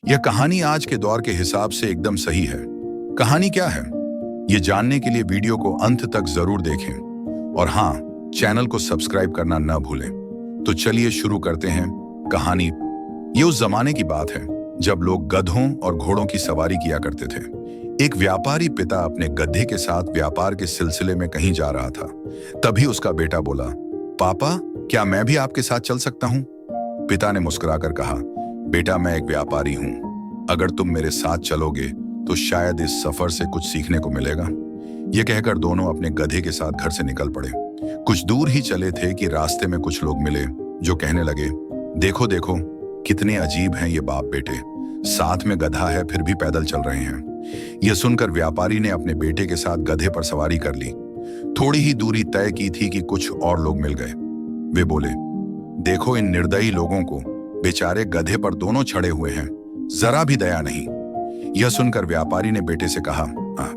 यह कहानी आज के दौर के हिसाब से एकदम सही है। कहानी क्या है, ये जानने के लिए वीडियो को अंत तक जरूर देखें और हाँ, चैनल को सब्सक्राइब करना न भूलें। तो चलिए शुरू करते हैं कहानी। ये उस जमाने की बात है जब लोग गधों और घोड़ों की सवारी किया करते थे। एक व्यापारी पिता अपने गधे के साथ व्यापार के सिलसिले में कहीं जा रहा था। तभी उसका बेटा बोला, पापा, क्या मैं भी आपके साथ चल सकता हूँ? पिता ने मुस्कुराकर कहा, बेटा, मैं एक व्यापारी हूँ। अगर तुम मेरे साथ चलोगे तो शायद इस सफर से कुछ सीखने को मिलेगा। यह कहकर दोनों अपने गधे के साथ घर से निकल पड़े। कुछ दूर ही चले थे कि रास्ते में कुछ लोग मिले जो कहने लगे, देखो देखो, कितने अजीब हैं ये बाप बेटे, साथ में गधा है फिर भी पैदल चल रहे हैं। यह सुनकर व्यापारी ने अपने बेटे के साथ गधे पर सवारी कर ली। थोड़ी ही दूरी तय की थी कि कुछ और लोग मिल गए। वे बोले, देखो इन निर्दयी लोगों को, बेचारे गधे पर दोनों चढ़े हुए हैं, जरा भी दया नहीं। यह सुनकर व्यापारी ने बेटे से कहा,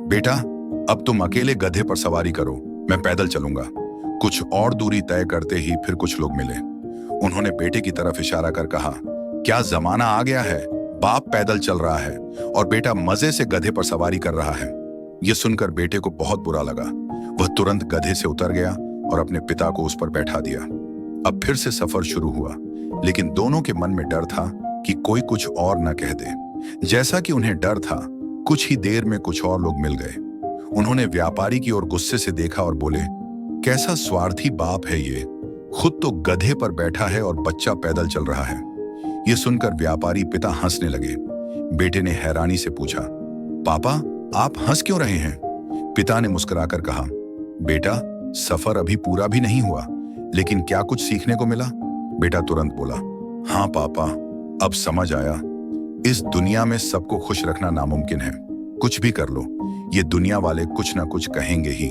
बेटा, अब तुम अकेले गधे पर सवारी करो, मैं पैदल चलूंगा। कुछ और दूरी तय करते ही फिर कुछ लोग मिले। उन्होंने बेटे की तरफ इशारा कर कहा, क्या जमाना आ गया है, बाप पैदल चल रहा है और बेटा मजे से गधे पर सवारी कर रहा है। यह सुनकर बेटे को बहुत बुरा लगा। वह तुरंत गधे से उतर गया और अपने पिता को उस पर बैठा दिया। अब फिर से सफर शुरू हुआ, लेकिन दोनों के मन में डर था कि कोई कुछ और न कह दे। जैसा कि उन्हें डर था, कुछ ही देर में कुछ और लोग मिल गए। उन्होंने व्यापारी की ओर गुस्से से देखा और बोले, कैसा स्वार्थी बाप है ये, खुद तो गधे पर बैठा है और बच्चा पैदल चल रहा है। यह सुनकर व्यापारी पिता हंसने लगे। बेटे ने हैरानी से पूछा, पापा, आप हंस क्यों रहे हैं? पिता ने मुस्कुराकर कहा, बेटा, सफर अभी पूरा भी नहीं हुआ, लेकिन क्या कुछ सीखने को मिला? बेटा तुरंत बोला, हाँ पापा, अब समझ आया। इस दुनिया में सबको खुश रखना नामुमकिन है। कुछ भी कर लो, ये दुनिया वाले कुछ ना कुछ कहेंगे ही।